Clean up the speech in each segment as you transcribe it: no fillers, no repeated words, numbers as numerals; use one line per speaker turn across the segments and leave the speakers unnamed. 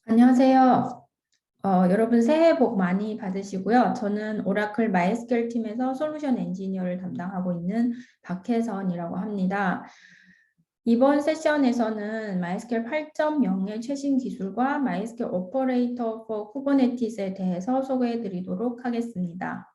안녕하세요. 여러분 새해 복 많이 받으시고요. 저는 오라클 마이스큐얼 팀에서 솔루션 엔지니어를 담당하고 있는 박혜선이라고 합니다. 이번 세션에서는 마이스큐얼 8.0의 최신 기술과 마이스큐얼 오퍼레이터 for 쿠버네티스에 대해서 소개해 드리도록 하겠습니다.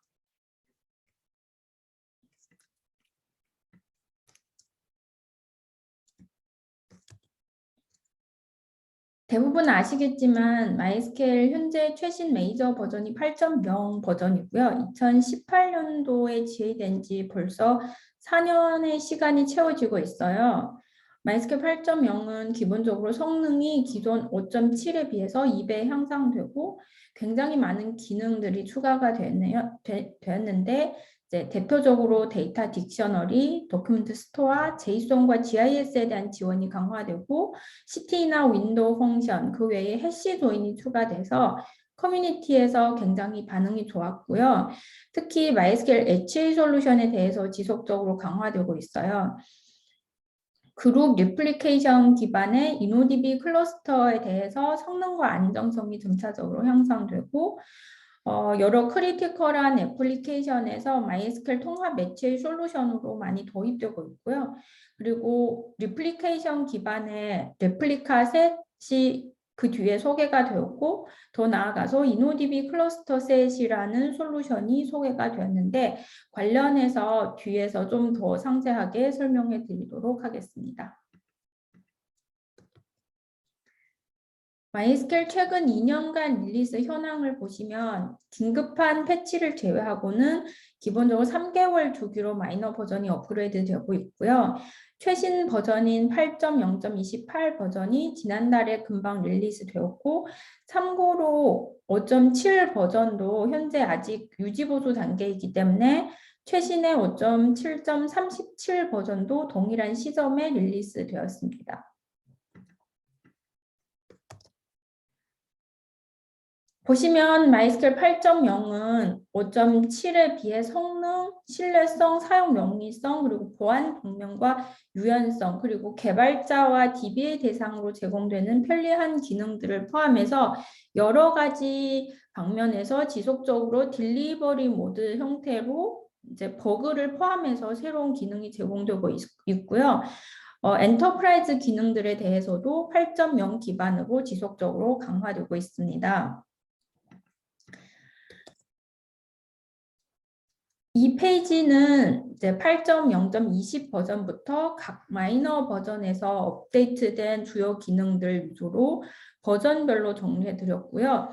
대부분 아시겠지만 마이스케일 현재 최신 메이저 버전이 8.0 버전이고요. 2018년도에 지휘된 지 벌써 4년의 시간이 채워지고 있어요. 마이스케일 8.0은 기본적으로 성능이 기존 5.7에 비해서 2배 향상되고 굉장히 많은 기능들이 추가가 되었는데 이제 대표적으로 데이터 딕셔너리, 도큐멘트 스토어, 제이손과 GIS에 대한 지원이 강화되고 시티나 윈도우 펑션, 그 외에 해시 조인이 추가돼서 커뮤니티에서 굉장히 반응이 좋았고요. 특히 MySQL HA 솔루션에 대해서 지속적으로 강화되고 있어요. 그룹 리플리케이션 기반의 InnoDB 클러스터에 대해서 성능과 안정성이 점차적으로 향상되고 여러 크리티컬한 애플리케이션에서 MySQL 통합 매치 솔루션으로 많이 도입되고 있고요. 그리고 리플리케이션 기반의 레플리카 셋이 그 뒤에 소개가 되었고 더 나아가서 InnoDB 클러스터 셋이라는 솔루션이 소개가 되었는데 관련해서 뒤에서 좀 더 상세하게 설명해 드리도록 하겠습니다. MySQL 최근 2년간 릴리스 현황을 보시면 긴급한 패치를 제외하고는 기본적으로 3개월 주기로 마이너 버전이 업그레이드 되고 있고요. 최신 버전인 8.0.28 버전이 지난달에 금방 릴리스 되었고 참고로 5.7 버전도 현재 아직 유지 보수 단계이기 때문에 최신의 5.7.37 버전도 동일한 시점에 릴리스 되었습니다. 보시면 MySQL 8.0은 5.7에 비해 성능, 신뢰성, 사용 용이성, 그리고 보안 방면과 유연성, 그리고 개발자와 DBA 대상으로 제공되는 편리한 기능들을 포함해서 여러 가지 방면에서 지속적으로 딜리버리 모드 형태로 이제 버그를 포함해서 새로운 기능이 제공되고 있고요. 엔터프라이즈 기능들에 대해서도 8.0 기반으로 지속적으로 강화되고 있습니다. 이 페이지는 이제 8.0.20 버전부터 각 마이너 버전에서 업데이트된 주요 기능들 위주로 버전별로 정리해 드렸고요.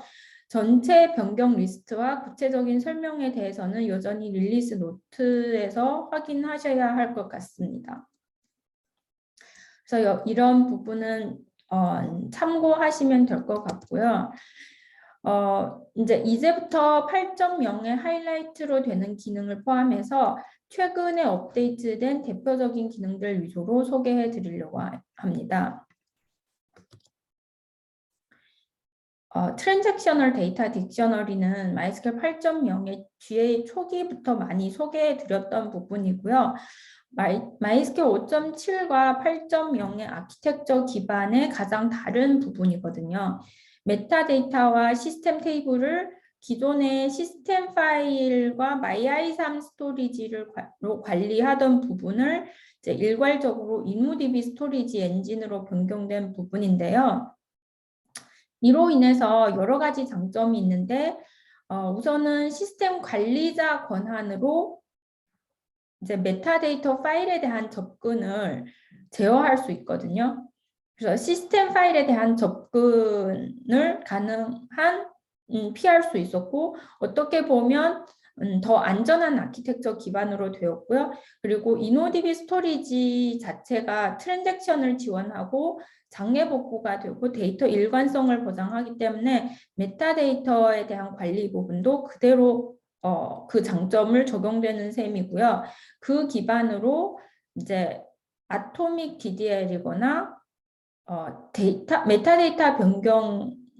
전체 변경 리스트와 구체적인 설명에 대해서는 여전히 릴리스 노트에서 확인하셔야 할 것 같습니다. 그래서 이런 부분은 참고하시면 될 것 같고요. 이제부터 8.0의 하이라이트로 되는 기능을 포함해서 최근에 업데이트된 대표적인 기능들 위주로 소개해 드리려고 합니다. 트랜잭셔널 데이터 딕셔너리는 MySQL 8.0의 GA 초기부터 많이 소개해 드렸던 부분이고요. MySQL 5.7과 8.0의 아키텍처 기반의 가장 다른 부분이거든요. 메타데이터와 시스템 테이블을 기존의 시스템 파일과 MyI3 스토리지로 관리하던 부분을 이제 일괄적으로 InnoDB 스토리지 엔진으로 변경된 부분인데요. 이로 인해서 여러 가지 장점이 있는데 우선은 시스템 관리자 권한으로 이제 메타데이터 파일에 대한 접근을 제어할 수 있거든요. 그래서 시스템 파일에 대한 접근을 피할 수 있었고 어떻게 보면 더 안전한 아키텍처 기반으로 되었고요. 그리고 InnoDB 스토리지 자체가 트랜잭션을 지원하고 장애 복구가 되고 데이터 일관성을 보장하기 때문에 메타데이터에 대한 관리 부분도 그대로 그 장점을 적용되는 셈이고요. 그 기반으로 이제 아토믹 DDL이거나 메타데이터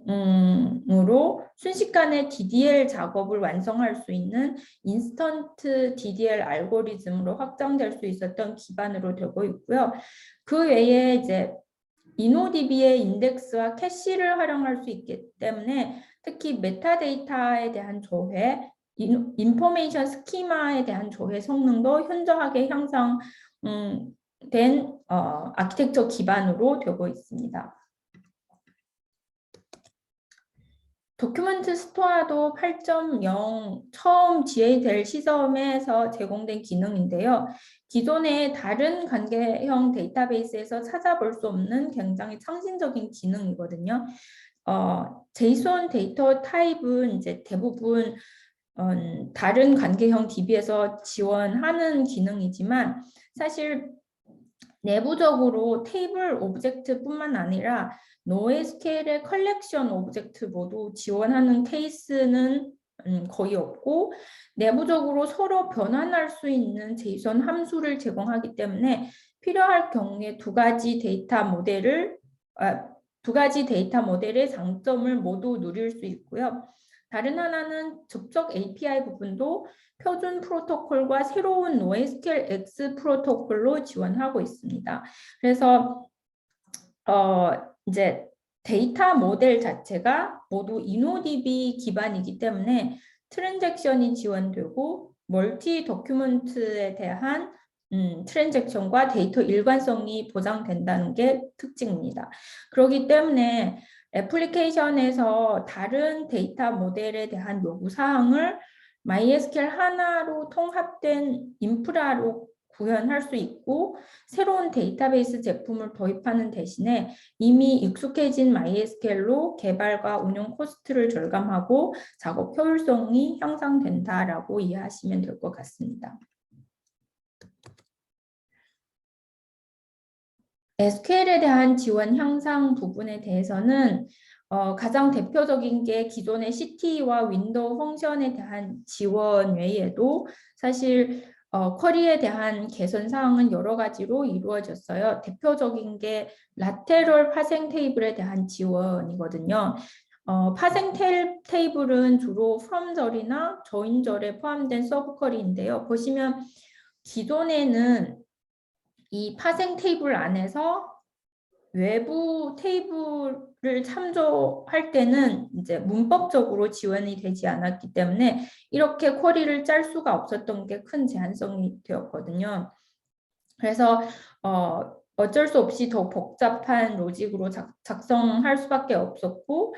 변경으로 순식간에 DDL 작업을 완성할 수 있는 인스턴트 DDL 알고리즘으로 확장될 수 있었던 기반으로 되고 있고요. 그 외에 이제 이노디비의 인덱스와 캐시를 활용할 수 있기 때문에 특히 메타데이터에 대한 조회, 인포메이션 스키마에 대한 조회 성능도 현저하게 향상된 아키텍처 기반으로 되고 있습니다. 도큐멘트 스토어도 8.0 처음 GA 시점에서 제공된 기능인데요. 기존의 다른 관계형 데이터베이스에서 찾아볼 수 없는 굉장히 창신적인 기능이거든요. JSON 데이터 타입은 이제 대부분 다른 관계형 DB에서 지원하는 기능이지만 사실 내부적으로 테이블 오브젝트뿐만 아니라 NoSQL의 컬렉션 오브젝트 모두 지원하는 케이스는 거의 없고 내부적으로 서로 변환할 수 있는 JSON 함수를 제공하기 때문에 필요할 경우에 두 가지 데이터 모델의 장점을 모두 누릴 수 있고요. 다른 하나는 접속 API 부분도 표준 프로토콜과 새로운 NoSQL X 프로토콜로 지원하고 있습니다. 그래서 이제 데이터 모델 자체가 모두 이노DB 기반이기 때문에 트랜잭션이 지원되고 멀티 도큐먼트에 대한 트랜잭션과 데이터 일관성이 보장된다는 게 특징입니다. 그렇기 때문에 애플리케이션에서 다른 데이터 모델에 대한 요구사항을 MySQL 하나로 통합된 인프라로 구현할 수 있고 새로운 데이터베이스 제품을 도입하는 대신에 이미 익숙해진 MySQL로 개발과 운영 코스트를 절감하고 작업 효율성이 향상된다라고 이해하시면 될 것 같습니다. SQL에 대한 지원 향상 부분에 대해서는 가장 대표적인 게 기존의 CT와 윈도우 펑션에 대한 지원 외에도 사실 쿼리에 대한 개선 사항은 여러 가지로 이루어졌어요. 대표적인 게 라테럴 파생 테이블에 대한 지원이거든요. 파생 테이블은 주로 from절이나 join절에 포함된 서브 쿼리인데요. 보시면 기존에는 이 파생 테이블 안에서 외부 테이블을 참조할 때는 이제 문법적으로 지원이 되지 않았기 때문에 이렇게 쿼리를 짤 수가 없었던 게 큰 제한성이 되었거든요. 그래서 어쩔 수 없이 더 복잡한 로직으로 작성할 수밖에 없었고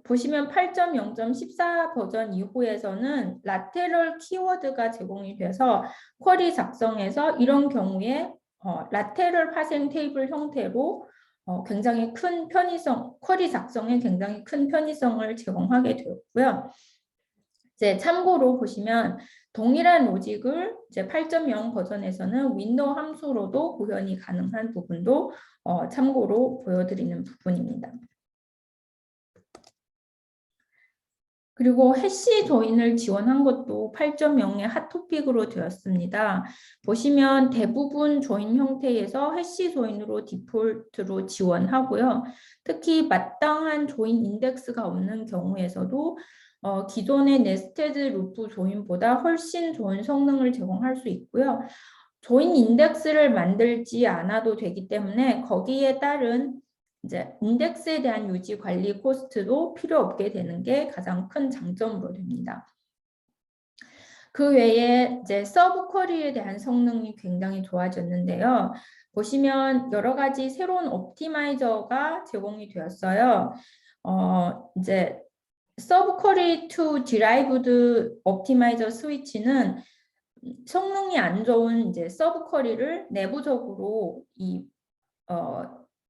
보시면 8.0.14 버전 이후에서는 라테럴 키워드가 제공이 돼서 쿼리 작성에서 이런 경우에 라테럴 파생 테이블 형태로 굉장히 큰 편의성, 쿼리 작성에 굉장히 큰 편의성을 제공하게 되었고요. 이제 참고로 보시면 동일한 로직을 이제 8.0 버전에서는 윈도우 함수로도 구현이 가능한 부분도 참고로 보여드리는 부분입니다. 그리고 해시 조인을 지원한 것도 8.0의 핫토픽으로 되었습니다. 보시면 대부분 조인 형태에서 해시 조인으로 디폴트로 지원하고요. 특히 마땅한 조인 인덱스가 없는 경우에서도 기존의 네스테드 루프 조인보다 훨씬 좋은 성능을 제공할 수 있고요. 조인 인덱스를 만들지 않아도 되기 때문에 거기에 따른 이제 인덱스에 대한 유지 관리 코스트도 필요 없게 되는 게 가장 큰 장점으로 됩니다. 그 외에 이제 서브 쿼리에 대한 성능이 굉장히 좋아졌는데요. 보시면 여러 가지 새로운 옵티마이저가 제공이 되었어요. 이제 서브 쿼리 to derived optimizer 스위치는 성능이 안 좋은 이제 서브 쿼리를 내부적으로 이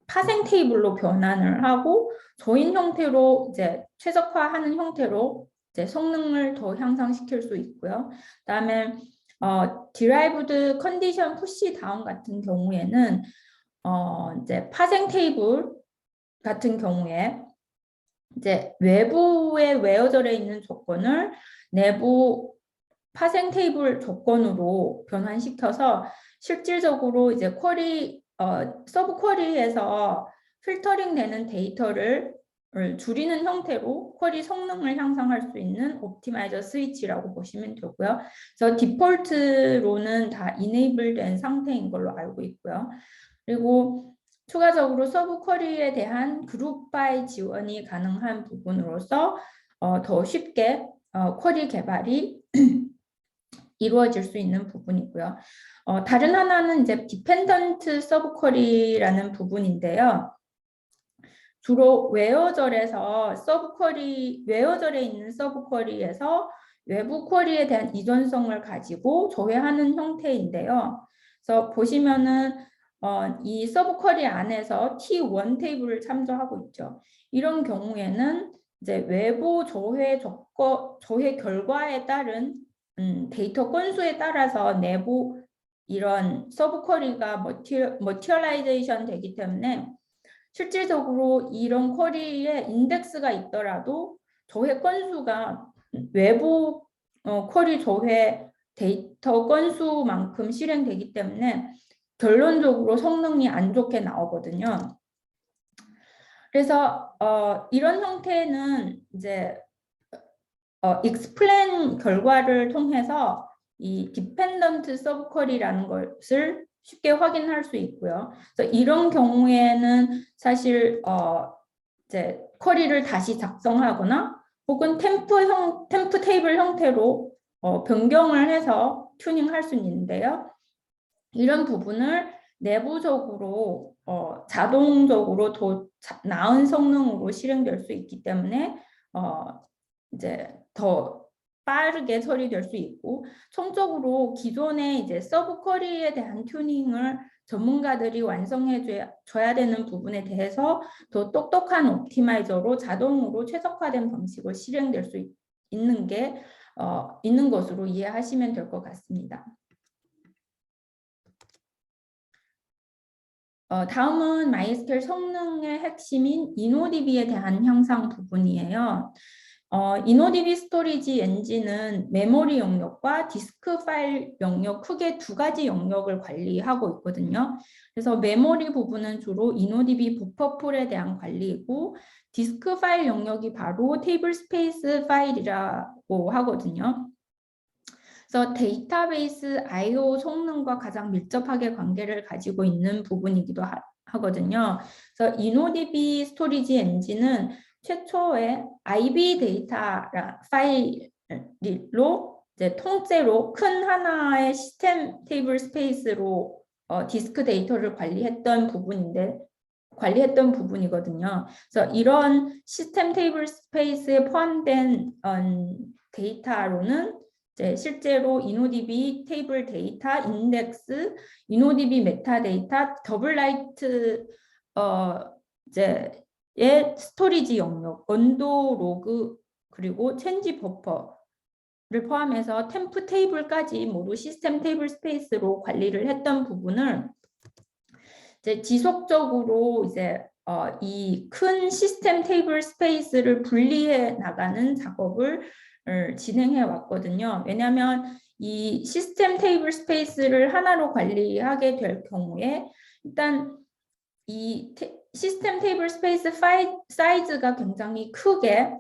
파생 테이블로 변환을 하고 조인 형태로 이제 최적화하는 형태로 이제 성능을 더 향상시킬 수 있고요. 그다음에 derived condition push down 같은 경우에는 이제 파생 테이블 같은 경우에 이제 외부에 웨어절에 있는 조건을 내부 파생 테이블 조건으로 변환시켜서 실질적으로 이제 서브 쿼리에서 필터링 되는 데이터를 줄이는 형태로 쿼리 성능을 향상할 수 있는 옵티마이저 스위치라고 보시면 되고요. 그래서 디폴트로는 다 이네이블 된 상태인 걸로 알고 있고요. 그리고 추가적으로 서브 쿼리에 대한 그룹 바이 지원이 가능한 부분으로서 더 쉽게 쿼리 개발이 이루어질 수 있는 부분이고요. 다른 하나는 이제 디펜던트 서브 쿼리라는 부분인데요. 주로 웨어절에서 웨어절에 있는 서브 쿼리에서 외부 쿼리에 대한 이전성을 가지고 조회하는 형태인데요. 그래서 보시면은 이 서브 쿼리 안에서 T1 테이블을 참조하고 있죠. 이런 경우에는 이제 외부 조회 결과에 따른 데이터 건수에 따라서 내부 이런 서브 쿼리가 머티얼라이제이션 되기 때문에 실질적으로 이런 쿼리에 인덱스가 있더라도 조회 건수가 외부 쿼리 조회 데이터 건수만큼 실행되기 때문에 결론적으로 성능이 안 좋게 나오거든요. 그래서 이런 형태는 이제 익스플레인 결과를 통해서 이 디펜던트 서브 쿼리라는 것을 쉽게 확인할 수 있고요. 그래서 이런 경우에는 사실 이제 쿼리를 다시 작성하거나 혹은 템프 테이블 형태로 변경을 해서 튜닝할 수 있는데요. 이런 부분을 내부적으로 자동적으로 더 나은 성능으로 실행될 수 있기 때문에 이제 더 빠르게 처리될 수 있고, 총적으로 기존의 이제 서브 쿼리에 대한 튜닝을 전문가들이 완성해 줘야 되는 부분에 대해서 더 똑똑한 옵티마이저로 자동으로 최적화된 방식으로 실행될 수 있는 것으로 이해하시면 될 것 같습니다. 다음은 MySQL 성능의 핵심인 InnoDB에 대한 형상 부분이에요. InnoDB 스토리지 엔진은 메모리 영역과 디스크 파일 영역, 크게 두 가지 영역을 관리하고 있거든요. 그래서 메모리 부분은 주로 InnoDB 버퍼풀에 대한 관리이고, 디스크 파일 영역이 바로 테이블 스페이스 파일이라고 하거든요. 그래서 데이터베이스 I/O 성능과 가장 밀접하게 관계를 가지고 있는 부분이기도 하거든요. 그래서 InnoDB 스토리지 엔진은 최초의 IB 데이터 파일로 이제 통째로 큰 하나의 시스템 테이블 스페이스로 디스크 데이터를 관리했던 부분이거든요. 그래서 이런 시스템 테이블 스페이스에 포함된 데이터로는 이제 실제로 InnoDB 테이블 데이터, 인덱스, InnoDB 메타데이터, 더블라이트 이제의 스토리지 영역, 언도 로그 그리고 체인지 버퍼를 포함해서 템프 테이블까지 모두 시스템 테이블 스페이스로 관리를 했던 부분을 이제 지속적으로 이제 이 큰 시스템 테이블 스페이스를 분리해 나가는 작업을 진행해 왔거든요. 왜냐하면 이 시스템 테이블 스페이스를 하나로 관리하게 될 경우에 일단 이 시스템 테이블 스페이스 사이즈가 굉장히 크게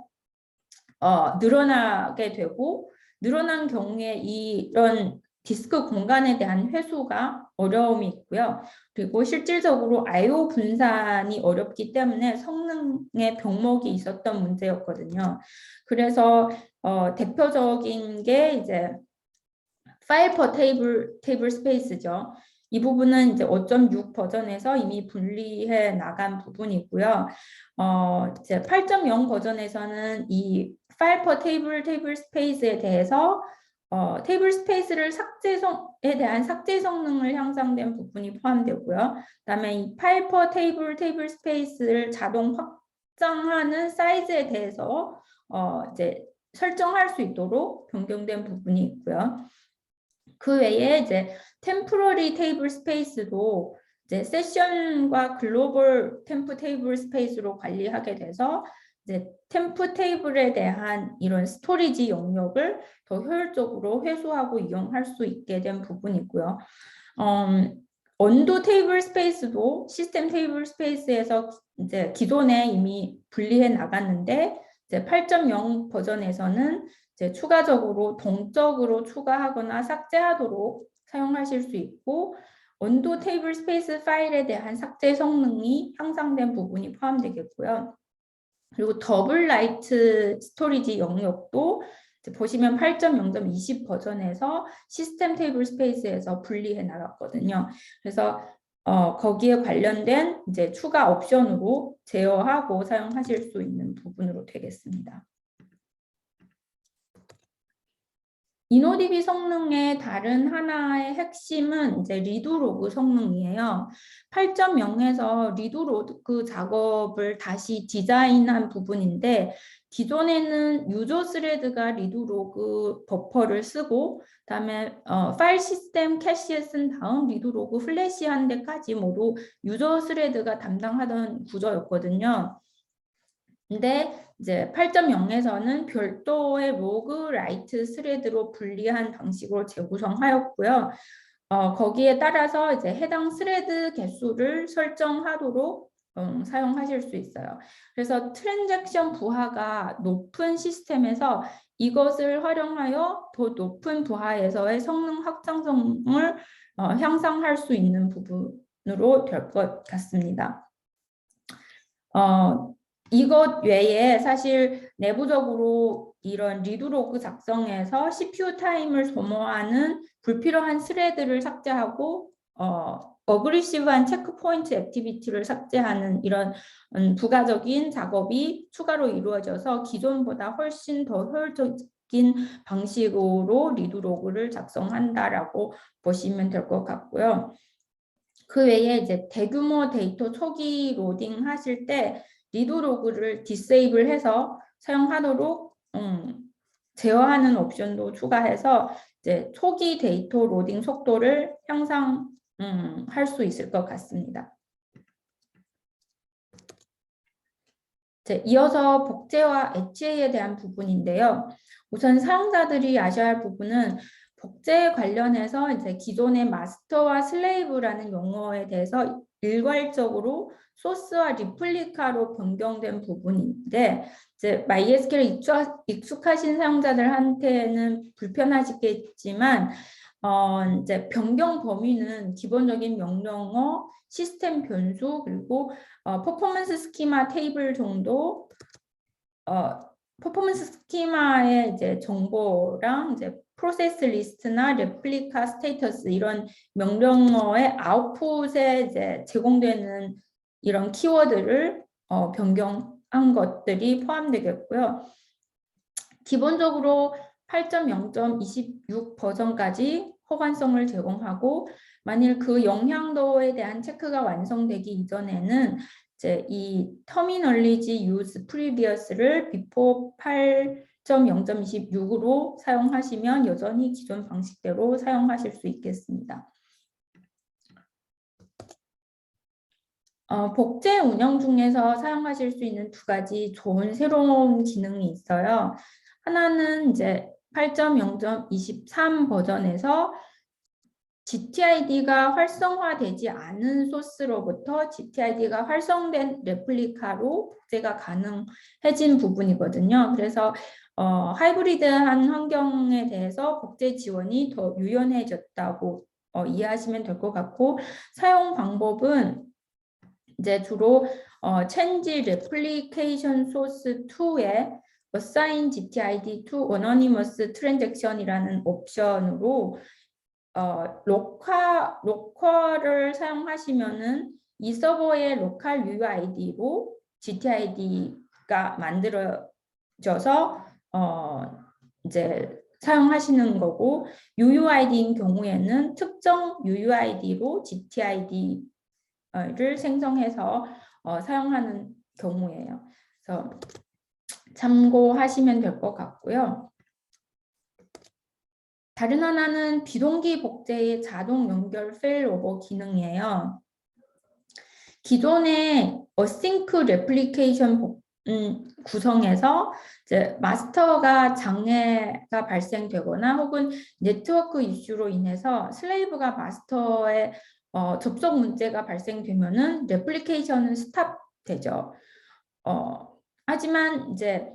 늘어나게 되고, 늘어난 경우에 이런 디스크 공간에 대한 회수가 어려움이 있고요. 그리고 실질적으로 I/O 분산이 어렵기 때문에 성능에 병목이 있었던 문제였거든요. 그래서 대표적인 게 이제 파일 퍼 테이블 스페이스죠. 이 부분은 이제 5.6 버전에서 이미 분리해 나간 부분이고요. 이제 8.0 버전에서는 이 파일 퍼 테이블 스페이스에 대해서 테이블 스페이스를 에 대한 삭제 성능을 향상된 부분이 포함되고요. 그다음에 이 파일 퍼 테이블 스페이스를 자동 확장하는 사이즈에 대해서 이제 설정할 수 있도록 변경된 부분이 있고요. 그 외에 이제 템포러리 테이블 스페이스도 이제 세션과 글로벌 템프 테이블 스페이스로 관리하게 돼서 이제 템프 테이블에 대한 이런 스토리지 영역을 더 효율적으로 회수하고 이용할 수 있게 된 부분이고요. 언도 테이블 스페이스도 시스템 테이블 스페이스에서 이제 기존에 이미 분리해 나갔는데 이제 8.0 버전에서는 이제 추가적으로 동적으로 추가하거나 삭제하도록 사용하실 수 있고, 온도 테이블 스페이스 파일에 대한 삭제 성능이 향상된 부분이 포함되겠고요. 그리고 더블 라이트 스토리지 영역도 보시면 8.0.20 버전에서 시스템 테이블 스페이스에서 분리해 나갔거든요. 그래서 거기에 관련된 이제 추가 옵션으로 제어하고 사용하실 수 있는 부분으로 되겠습니다. 이노디비 성능의 다른 하나의 핵심은 이제 리드로그 성능이에요. 8.0에서 리드로그 작업을 다시 디자인한 부분인데 기존에는 유저 스레드가 리드로그 버퍼를 쓰고 그다음에 파일 시스템 캐시에 쓴 다음 리드로그 플래시한 데까지 모두 유저 스레드가 담당하던 구조였거든요. 근데 이제 8.0에서는 별도의 로그 라이트 스레드로 분리한 방식으로 재구성하였고요. 거기에 따라서 이제 해당 스레드 개수를 설정하도록 사용하실 수 있어요. 그래서 트랜잭션 부하가 높은 시스템에서 이것을 활용하여 더 높은 부하에서의 성능 확장성을 향상할 수 있는 부분으로 될 것 같습니다. 이것 외에 사실 내부적으로 이런 리드로그 작성에서 CPU 타임을 소모하는 불필요한 스레드를 삭제하고 어그리시브한 체크포인트 액티비티를 삭제하는 이런 부가적인 작업이 추가로 이루어져서 기존보다 훨씬 더 효율적인 방식으로 리드로그를 작성한다라고 보시면 될 것 같고요. 그 외에 이제 대규모 데이터 초기 로딩 하실 때 리드로그를 디세이블 해서 사용하도록 제어하는 옵션도 추가해서 이제 초기 데이터 로딩 속도를 향상할 수 있을 것 같습니다. 이어서 복제와 HA에 대한 부분인데요. 우선 사용자들이 아셔야 할 부분은 복제에 관련해서 이제 기존의 마스터와 슬레이브라는 용어에 대해서 일괄적으로 소스와 리플리카로 변경된 부분인데 이제 MySQL 익숙하신 사용자들한테는 불편하시겠지만 이제 변경 범위는 기본적인 명령어, 시스템 변수 그리고 퍼포먼스 스키마 테이블 정도 퍼포먼스 스키마의 이제 정보랑 이제 프로세스 리스트나 레플리카 스테이터스 이런 명령어의 아웃풋에 이제 제공되는 이런 키워드를 변경한 것들이 포함되겠고요. 기본적으로 8.0.26 버전까지 호환성을 제공하고 만일 그 영향도에 대한 체크가 완성되기 이전에는 이제 이 terminology use previous를 before 8.0.26으로 사용하시면 여전히 기존 방식대로 사용하실 수 있겠습니다. 복제 운영 중에서 사용하실 수 있는 두 가지 좋은 새로운 기능이 있어요. 하나는 이제 8.0.23 버전에서 GTID가 활성화되지 않은 소스로부터 GTID가 활성된 레플리카로 복제가 가능해진 부분이거든요. 그래서 하이브리드한 환경에 대해서 복제 지원이 더 유연해졌다고 이해하시면 될 것 같고 사용 방법은 이제 주로 change replication source to에 assign GTID to anonymous transaction이라는 옵션으로 로컬을 사용하시면은 이 서버의 로컬 UID로 GTID가 만들어져서 이제 사용하시는 거고 UUID인 경우에는 특정 UUID로 GTID를 생성해서 사용하는 경우예요. 그래서 참고하시면 될 것 같고요. 다른 하나는 비동기 복제의 자동 연결 페일오버 기능이에요. 기존의 어싱크 레플리케이션 구성에서 이제 마스터가 장애가 발생되거나 혹은 네트워크 이슈로 인해서 슬레이브가 마스터에 접속 문제가 발생되면은 레플리케이션은 스탑되죠. 하지만 이제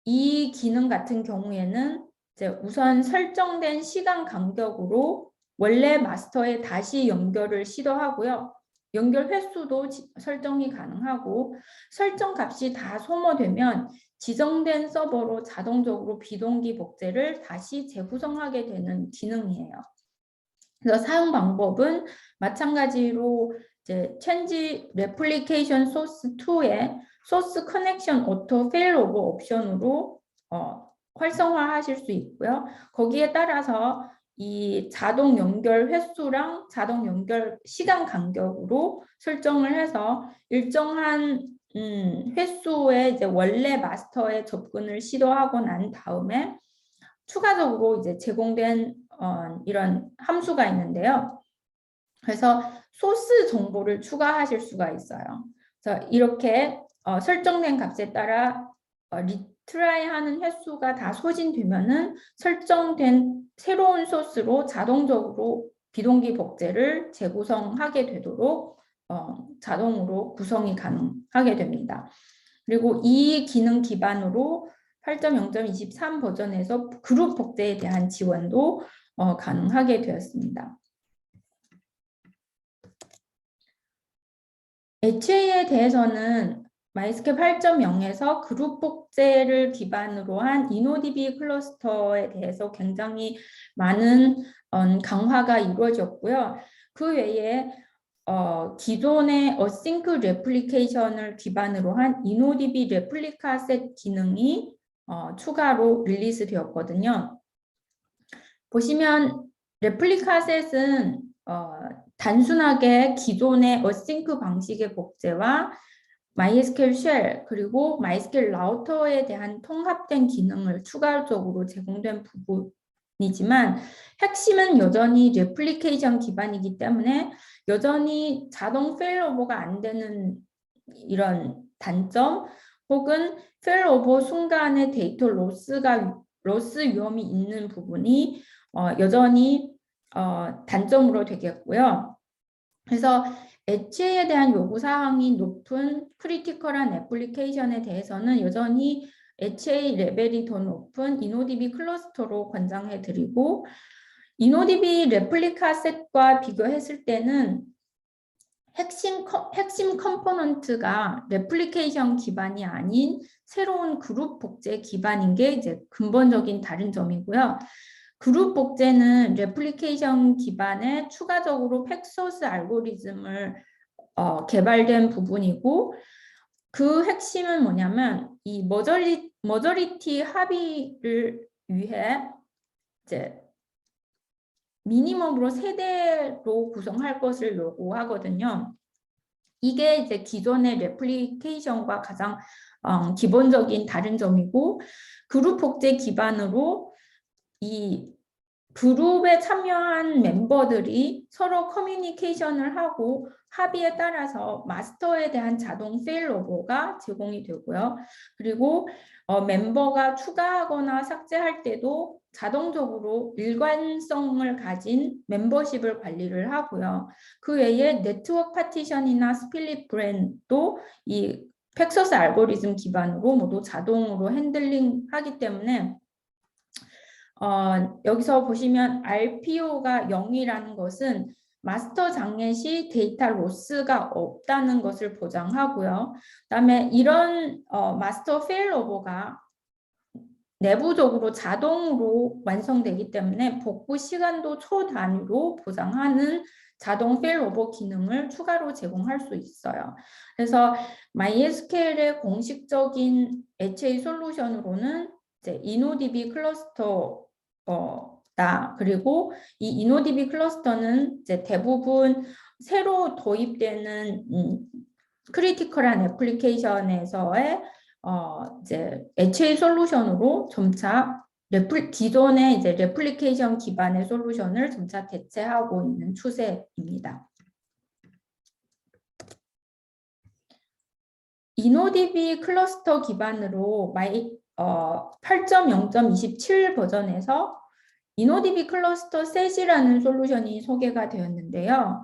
이 기능 같은 경우에는 이제 우선 설정된 시간 간격으로 원래 마스터에 다시 연결을 시도하고요. 연결 횟수도 설정이 가능하고 설정 값이 다 소모되면 지정된 서버로 자동적으로 비동기 복제를 다시 재구성하게 되는 기능이에요. 그래서 사용 방법은 마찬가지로 이제 change replication source 2에 source connection auto failover 옵션으로 활성화하실 수 있고요. 거기에 따라서 이 자동 연결 횟수랑 자동 연결 시간 간격으로 설정을 해서 일정한 횟수의 이제 원래 마스터에 접근을 시도하고 난 다음에 추가적으로 이제 제공된 이런 함수가 있는데요. 그래서 소스 정보를 추가하실 수가 있어요. 그래서 이렇게 설정된 값에 따라 리트라이 하는 횟수가 다 소진되면은 설정된 새로운 소스로 자동적으로 비동기 복제를 재구성하게 되도록 자동으로 구성이 가능하게 됩니다. 그리고 이 기능 기반으로 8.0.23 버전에서 그룹 복제에 대한 지원도 가능하게 되었습니다. HA에 대해서는 MySQL 8.0에서 그룹 복제를 기반으로 한 InnoDB 클러스터에 대해서 굉장히 많은 강화가 이루어졌고요. 그 외에 기존의 어싱크 레플리케이션을 기반으로 한 InnoDB 레플리카 셋 기능이 추가로 릴리스 되었거든요. 보시면 레플리카 셋은 단순하게 기존의 어싱크 방식의 복제와 MySQL 쉘 그리고 MySQL 라우터에 대한 통합된 기능을 추가적으로 제공된 부분이지만 핵심은 여전히 레플리케이션 기반이기 때문에 여전히 자동 페일오버가 안 되는 이런 단점 혹은 페일오버 순간에 데이터 로스 위험이 있는 부분이 여전히 단점으로 되겠고요. 그래서 HA에 대한 요구사항이 높은 크리티컬한 애플리케이션에 대해서는 여전히 HA 레벨이 더 높은 InnoDB 클러스터로 권장해드리고 InnoDB 레플리카 셋과 비교했을 때는 핵심 컴포넌트가 레플리케이션 기반이 아닌 새로운 그룹 복제 기반인 게 이제 근본적인 다른 점이고요. 그룹 복제는 레플리케이션 기반에 추가적으로 팩소스 알고리즘을 개발된 부분이고 그 핵심은 뭐냐면 이 머저리티 합의를 위해 이제 미니멈으로 3대로 구성할 것을 요구하거든요. 이게 이제 기존의 레플리케이션과 가장 기본적인 다른 점이고 그룹 복제 기반으로 이 그룹에 참여한 멤버들이 서로 커뮤니케이션을 하고 합의에 따라서 마스터에 대한 자동 페일오버가 제공이 되고요. 그리고 멤버가 추가하거나 삭제할 때도 자동적으로 일관성을 가진 멤버십을 관리를 하고요. 그 외에 네트워크 파티션이나 스플릿 브랜도 이 팩서스 알고리즘 기반으로 모두 자동으로 핸들링하기 때문에 여기서 보시면 RPO가 0이라는 것은 마스터 장애 시 데이터 로스가 없다는 것을 보장하고요. 그다음에 이런 마스터 페일오버가 내부적으로 자동으로 완성되기 때문에 복구 시간도 초단위로 보장하는 자동 페일오버 기능을 추가로 제공할 수 있어요. 그래서 MySQL의 공식적인 HA 솔루션으로는 이제 InnoDB 클러스터 그리고 이 InnoDB 클러스터는 이제 대부분 새로 도입되는 크리티컬한 애플리케이션에서의 이제 HA 솔루션으로 점차 기존의 이제 레플리케이션 기반의 솔루션을 점차 대체하고 있는 추세입니다. InnoDB 클러스터 기반으로 8.0.27 버전에서 InnoDB 클러스터 셋이라는 솔루션이 소개가 되었는데요.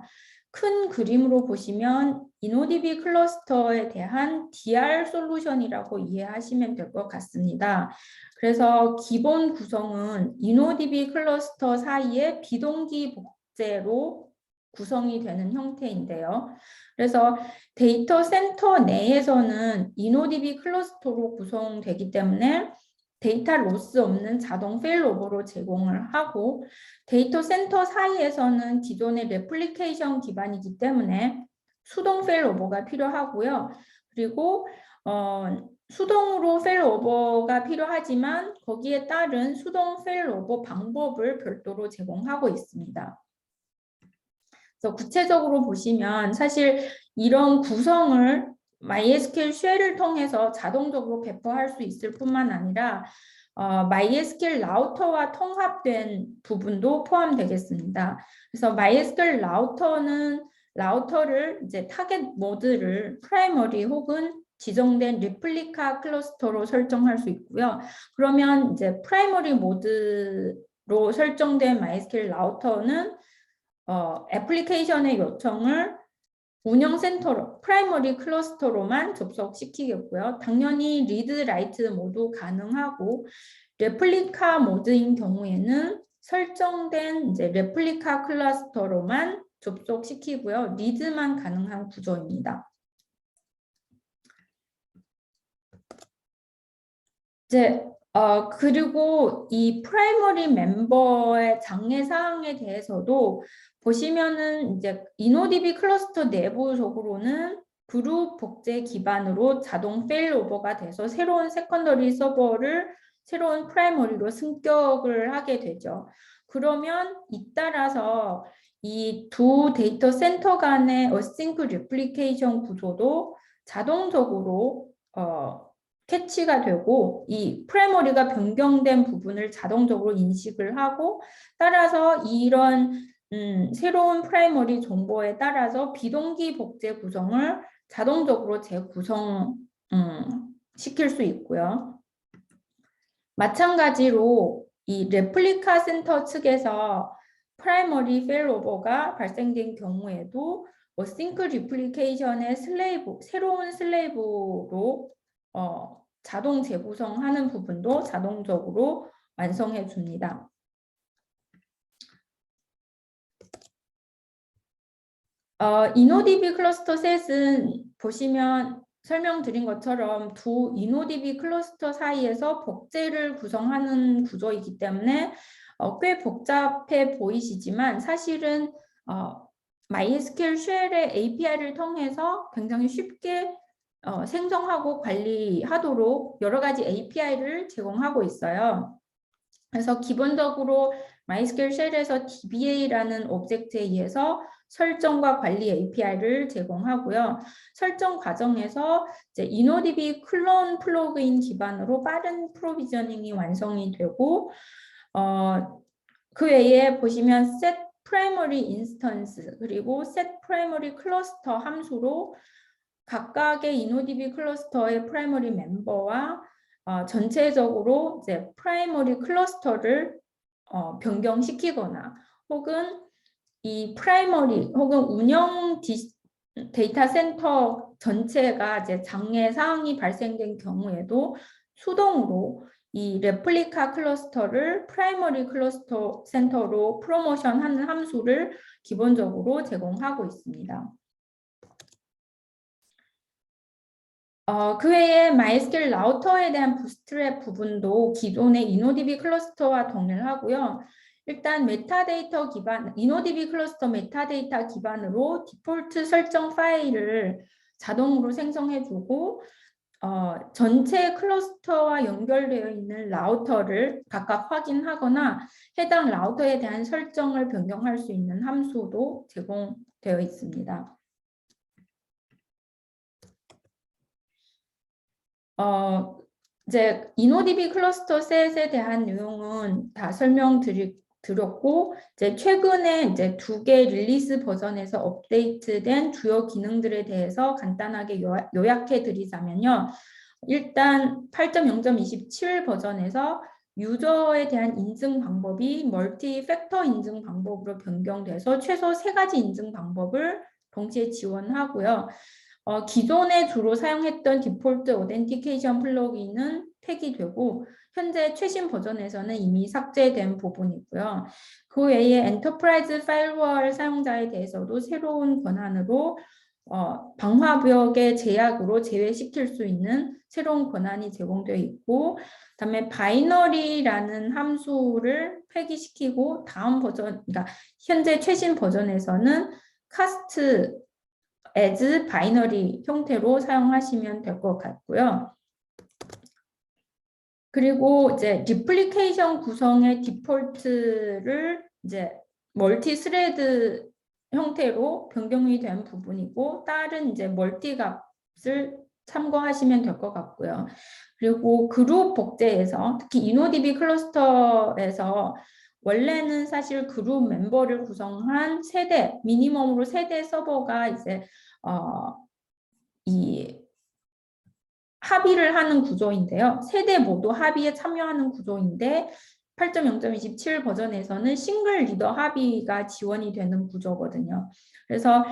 큰 그림으로 보시면 InnoDB 클러스터에 대한 DR 솔루션이라고 이해하시면 될 것 같습니다. 그래서 기본 구성은 InnoDB 클러스터 사이에 비동기 복제로 구성이 되는 형태인데요. 그래서 데이터 센터 내에서는 이노디비 클러스터로 구성되기 때문에 데이터 로스 없는 자동 페일오버로 제공을 하고, 데이터 센터 사이에서는 기존의 레플리케이션 기반이기 때문에 수동 페일오버가 필요하고요. 그리고 수동으로 페일오버가 필요하지만 거기에 따른 수동 페일오버 방법을 별도로 제공하고 있습니다. 그래서 구체적으로 보시면 사실 이런 구성을 MySQL 쉘을 통해서 자동적으로 배포할 수 있을 뿐만 아니라 MySQL 라우터와 통합된 부분도 포함되겠습니다. 그래서 MySQL 라우터를 이제 타겟 모드를 프라이머리 혹은 지정된 리플리카 클러스터로 설정할 수 있고요. 그러면 이제 프라이머리 모드로 설정된 MySQL 라우터는 애플리케이션의 요청을 운영센터로, 프라이머리 클러스터로만 접속시키겠고요. 당연히 리드, 라이트 모두 가능하고, 레플리카 모드인 경우에는 설정된 이제 레플리카 클러스터로만 접속시키고요. 리드만 가능한 구조입니다. 이제 그리고 이 프라이머리 멤버의 장애 사항에 대해서도 보시면은 이제 이노디비 클러스터 내부적으로는 그룹 복제 기반으로 자동 페일오버가 돼서 새로운 세컨더리 서버를 새로운 프라이머리로 승격을 하게 되죠. 그러면 잇따라서 이 두 데이터 센터 간의 어싱크 리플리케이션 구조도 자동적으로 캐치가 되고, 이 프라이머리가 변경된 부분을 자동적으로 인식을 하고, 따라서 이런 새로운 프라이머리 정보에 따라서 비동기 복제 구성을 자동적으로 재구성 시킬 수 있고요. 마찬가지로 이 레플리카 센터 측에서 프라이머리 페일오버가 발생된 경우에도 어싱크 리플리케이션의 새로운 슬레이브로 자동 재구성하는 부분도 자동적으로 완성해 줍니다. 이노디비 클러스터 셋은 보시면 설명드린 것처럼 두 이노디비 클러스터 사이에서 복제를 구성하는 구조이기 때문에 꽤 복잡해 보이시지만 사실은 MySQL 쉘의 API를 통해서 굉장히 쉽게 생성하고 관리하도록 여러 가지 API를 제공하고 있어요. 그래서 기본적으로 MySQL 쉘에서 DBA라는 오브젝트에 의해서 설정과 관리 API를 제공하고요. 설정 과정에서 이제 이노디비 클론 플러그인 기반으로 빠른 프로비저닝이 완성이 되고, 그 외에 보시면 set primary instance 그리고 set primary cluster 함수로 각각의 이노디비 클러스터의 프라이머리 멤버와 전체적으로 이제 프라이머리 클러스터를 변경시키거나 혹은 이 프라이머리 혹은 운영 데이터 센터 전체가 이제 장애 사항이 발생된 경우에도 수동으로 이 레플리카 클러스터를 프라이머리 클러스터 센터로 프로모션하는 함수를 기본적으로 제공하고 있습니다. 그 외에 MySQL 라우터에 대한 부스트랩 부분도 기존의 이노디비 클러스터와 동일하고요. 일단 메타데이터 기반, 이노디비 클러스터 메타데이터 기반으로 디폴트 설정 파일을 자동으로 생성해주고 전체 클러스터와 연결되어 있는 라우터를 각각 확인하거나 해당 라우터에 대한 설정을 변경할 수 있는 함수도 제공되어 있습니다. 이제 이노디비 클러스터 셋에 대한 내용은 다 설명드렸고, 이제 최근에 이제 2개 릴리스 버전에서 업데이트된 주요 기능들에 대해서 간단하게 요약해 드리자면요. 일단 8.0.27 버전에서 유저에 대한 인증 방법이 멀티 팩터 인증 방법으로 변경돼서 최소 3가지 인증 방법을 동시에 지원하고요. 기존에 주로 사용했던 디폴트 오덴티케이션 플러그인은 폐기되고 현재 최신 버전에서는 이미 삭제된 부분이고요. 그 외에 엔터프라이즈 파이어월 사용자에 대해서도 새로운 권한으로 방화벽의 제약으로 제외시킬 수 있는 새로운 권한이 제공되어 있고, 그다음에 바이너리라는 함수를 폐기시키고 다음 버전, 그러니까 현재 최신 버전에서는 cast as 바이너리 형태로 사용하시면 될 것 같고요. 그리고 이제 리플리케이션 구성의 디폴트를 이제 멀티 스레드 형태로 변경이 된 부분이고, 다른 이제 멀티 값을 참고하시면 될 것 같고요. 그리고 그룹 복제에서 특히 이노디비 클러스터에서 원래는 사실 그룹 멤버를 구성한 세대, 미니멈으로 세대 서버가 이제 이 합의를 하는 구조인데요. 세대 모두 합의에 참여하는 구조인데 8.0.27 버전에서는 싱글 리더 합의가 지원이 되는 구조거든요. 그래서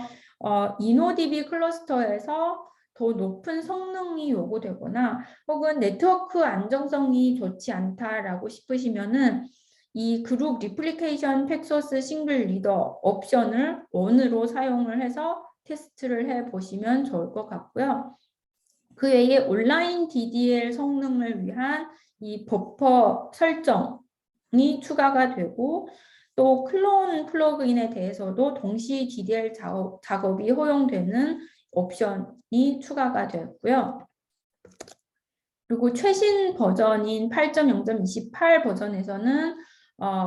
이노디비 클러스터에서 더 높은 성능이 요구되거나 혹은 네트워크 안정성이 좋지 않다라고 싶으시면은 이 그룹 리플리케이션 팩소스 싱글 리더 옵션을 원으로 사용을 해서 테스트를 해 보시면 좋을 것 같고요. 그 외에 온라인 DDL 성능을 위한 이 버퍼 설정이 추가가 되고, 또 클론 플러그인에 대해서도 동시 DDL 작업이 허용되는 옵션이 추가가 되었고요. 그리고 최신 버전인 8.0.28 버전에서는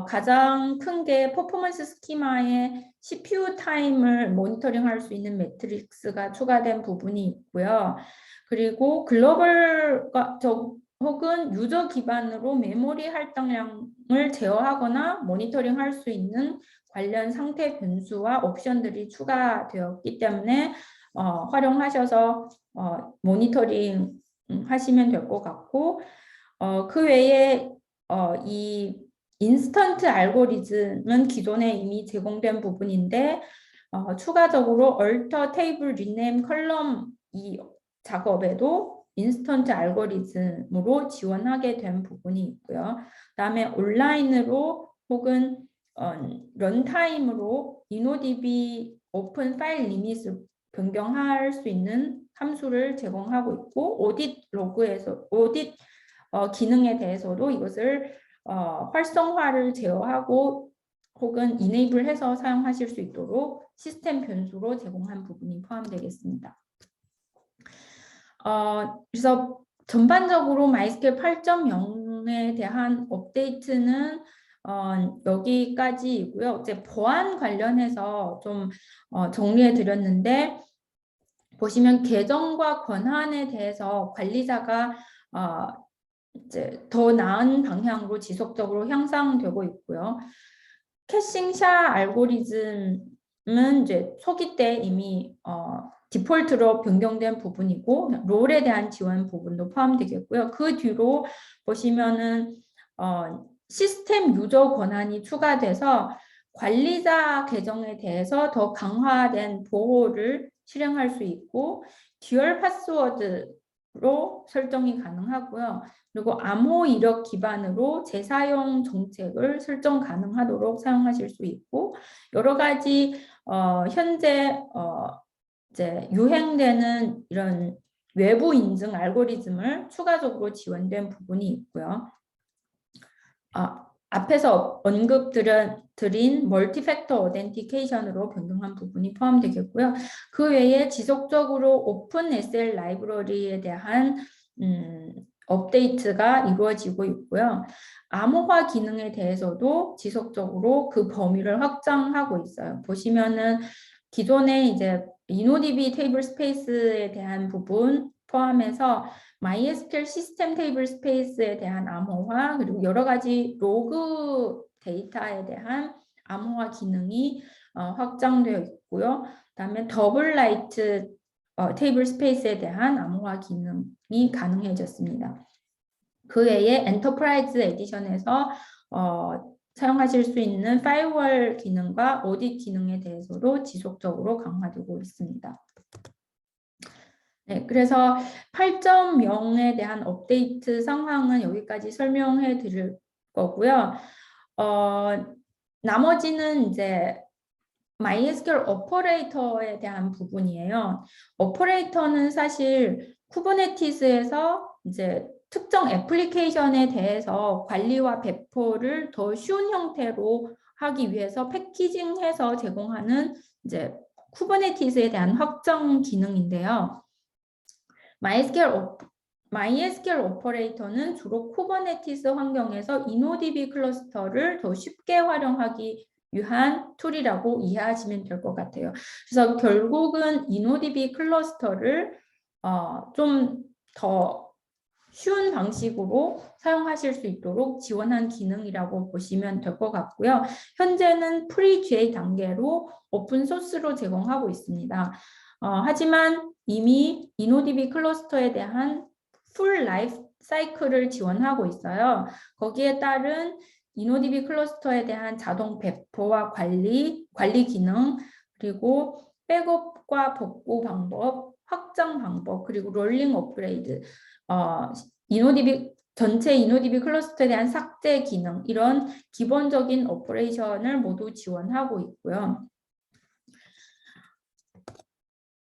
가장 큰 게 퍼포먼스 스키마의 CPU 타임을 모니터링할 수 있는 매트릭스가 추가된 부분이 있고요. 그리고 글로벌 혹은 유저 기반으로 메모리 할당량을 제어하거나 모니터링할 수 있는 관련 상태 변수와 옵션들이 추가되었기 때문에 활용하셔서 모니터링 하시면 될 것 같고, 그 외에 이 인스턴트 알고리즘은 기존에 이미 제공된 부분인데 추가적으로 얼터 테이블 리네임 컬럼 이 작업에도 인스턴트 알고리즘으로 지원하게 된 부분이 있고요. 그다음에 온라인으로 혹은 런타임으로 이노디비 오픈 파일 리밋을 변경할 수 있는 함수를 제공하고 있고, 오딧 로그에서 오딧 기능에 대해서도 이것을 활성화를 제어하고 혹은 이네이블해서 사용하실 수 있도록 시스템 변수로 제공한 부분이 포함되겠습니다. 그래서 전반적으로 MySQL 8.0에 대한 업데이트는 여기까지이고요. 이제 보안 관련해서 좀 정리해 드렸는데, 보시면 계정과 권한에 대해서 관리자가 이제 더 나은 방향으로 지속적으로 향상되고 있고요. 캐싱 샤 알고리즘은 이제 초기 때 이미 디폴트로 변경된 부분이고, 롤에 대한 지원 부분도 포함되겠고요. 그 뒤로 보시면은 시스템 유저 권한이 추가돼서 관리자 계정에 대해서 더 강화된 보호를 실행할 수 있고, 듀얼 파스워드로 설정이 가능하고요. 그리고 암호 이력 기반으로 재사용 정책을 설정 가능하도록 사용하실 수 있고, 여러 가지 현재 이제 유행되는 이런 외부 인증 알고리즘을 추가적으로 지원된 부분이 있고요. 앞에서 언급드린 멀티팩터 어덴티케이션으로 변경한 부분이 포함되겠고요. 그 외에 지속적으로 오픈 SL 라이브러리에 대한 업데이트가 이루어지고 있고요. 암호화 기능에 대해서도 지속적으로 그 범위를 확장하고 있어요. 보시면은 기존에 이제 이노디비 테이블 스페이스에 대한 부분 포함해서 MySQL 시스템 테이블 스페이스에 대한 암호화, 그리고 여러 가지 로그 데이터에 대한 암호화 기능이 확장되어 있고요. 그다음에 더블 라이트 테이블 스페이스에 대한 암호화 기능이 가능해졌습니다. 그 외에 엔터프라이즈 에디션에서 사용하실 수 있는 파이어월 기능과 오딧 기능에 대해서도 지속적으로 강화되고 있습니다. 네, 그래서 8.0에 대한 업데이트 상황은 여기까지 설명해 드릴 거고요. 나머지는 이제 MySQL 오퍼레이터에 대한 부분이에요. 오퍼레이터는 사실 쿠버네티스에서 이제 특정 애플리케이션에 대해서 관리와 배포를 더 쉬운 형태로 하기 위해서 패키징해서 제공하는 이제 쿠버네티스에 대한 확정 기능인데요. MySQL 오퍼레이터는 주로 쿠버네티스 환경에서 InnoDB 클러스터를 더 쉽게 활용하기 위한 툴이라고 이해하시면 될 것 같아요. 그래서 결국은 InnoDB 클러스터를 좀 더 쉬운 방식으로 사용하실 수 있도록 지원한 기능이라고 보시면 될 것 같고요. 현재는 프리-GA 단계로 오픈소스로 제공하고 있습니다. 하지만 이미 InnoDB 클러스터에 대한 풀 라이프 사이클을 지원하고 있어요. 거기에 따른 InnoDB 클러스터에 대한 자동 배포와 관리 기능, 그리고 백업과 복구 방법, 확장 방법, 그리고 롤링 업그레이드, 전체 InnoDB 클러스터에 대한 삭제 기능, 이런 기본적인 오퍼레이션을 모두 지원하고 있고요.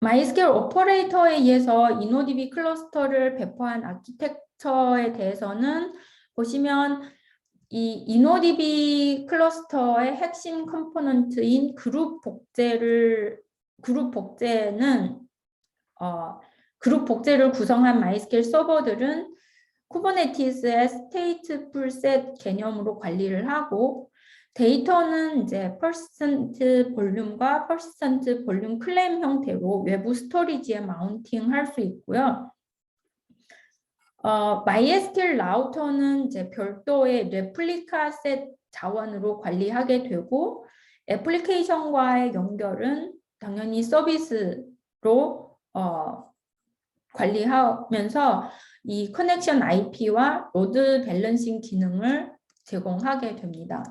MySQL 오퍼레이터에 의해서 InnoDB 클러스터를 배포한 아키텍처에 대해서는 보시면 이 InnoDB 클러스터의 핵심 컴포넌트인 그룹 복제를 구성한 MySQL 서버들은 쿠버네티스의 스테이트풀 셋 개념으로 관리를 하고, 데이터는 이제 퍼시스턴트 볼륨과 퍼시스턴트 볼륨 클레임 형태로 외부 스토리지에 마운팅 할 수 있고요. MySQL 라우터는 이제 별도의 레플리카 셋 자원으로 관리하게 되고, 애플리케이션과의 연결은 당연히 서비스로 관리하면서 이 커넥션 IP와 로드 밸런싱 기능을 제공하게 됩니다.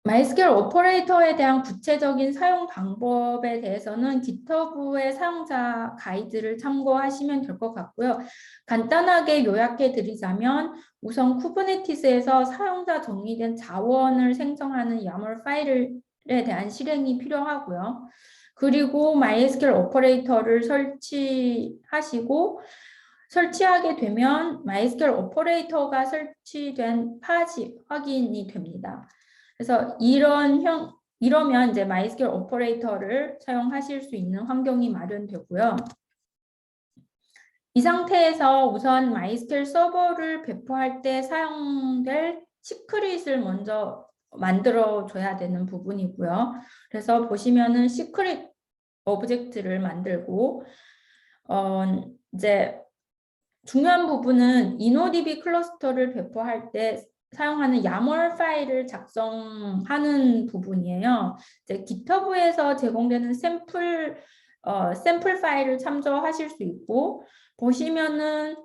MySQL 오퍼레이터에 대한 구체적인 사용 방법에 대해서는 GitHub의 사용자 가이드를 참고하시면 될 것 같고요. 간단하게 요약해 드리자면 우선 쿠버네티스에서 사용자 정의된 자원을 생성하는 YAML 파일에 대한 실행이 필요하고요. 그리고 MySQL 오퍼레이터를 설치하게 되면 MySQL 오퍼레이터가 설치된 파지 확인이 됩니다. 그래서 이러면 이제 MySQL 오퍼레이터를 사용하실 수 있는 환경이 마련되고요. 이 상태에서 우선 MySQL 서버를 배포할 때 사용될 시크릿을 먼저 만들어줘야 되는 부분이고요. 그래서 보시면은 시크릿 오브젝트를 만들고, 이제 중요한 부분은 InnoDB 클러스터를 배포할 때 사용하는 YAML 파일을 작성하는 부분이에요. 이제 GitHub에서 제공되는 샘플 파일을 참조하실 수 있고, 보시면은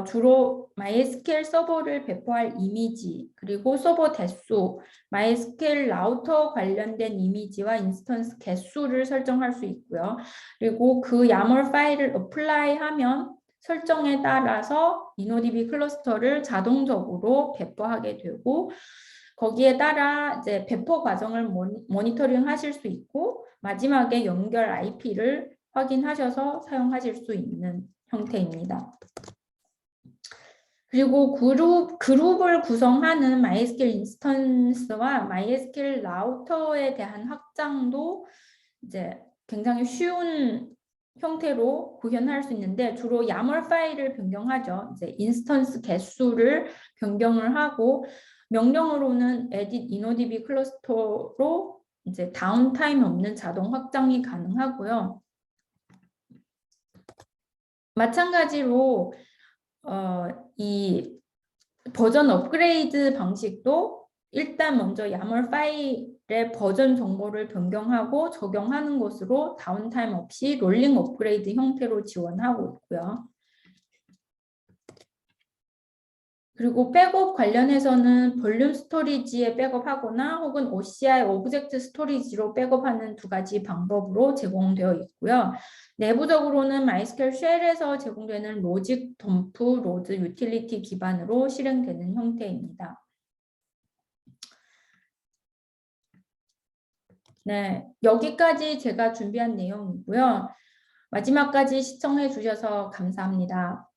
주로 MySQL 서버를 배포할 이미지, 그리고 서버 대수, MySQL 라우터 관련된 이미지와 인스턴스 개수를 설정할 수 있고요. 그리고 그 YAML 파일을 어플라이하면 설정에 따라서 InnoDB 클러스터를 자동적으로 배포하게 되고, 거기에 따라 이제 배포 과정을 모니터링 하실 수 있고, 마지막에 연결 IP를 확인하셔서 사용하실 수 있는 형태입니다. 그리고 그룹을 구성하는 MySQL 인스턴스와 MySQL 라우터에 대한 확장도 이제 굉장히 쉬운 형태로 구현할 수 있는데, 주로 YAML 파일을 변경하죠. 이제 인스턴스 개수를 변경을 하고, 명령으로는 edit InnoDB 클러스터로 이제 다운타임 없는 자동 확장이 가능하고요. 마찬가지로 이 버전 업그레이드 방식도 일단 먼저 YAML 파일의 버전 정보를 변경하고 적용하는 것으로 다운타임 없이 롤링 업그레이드 형태로 지원하고 있고요. 그리고 백업 관련해서는 볼륨 스토리지에 백업하거나 혹은 OCI 오브젝트 스토리지로 백업하는 두 가지 방법으로 제공되어 있고요. 내부적으로는 MySQL 쉘에서 제공되는 로직 덤프 로드 유틸리티 기반으로 실행되는 형태입니다. 네, 여기까지 제가 준비한 내용이고요. 마지막까지 시청해 주셔서 감사합니다.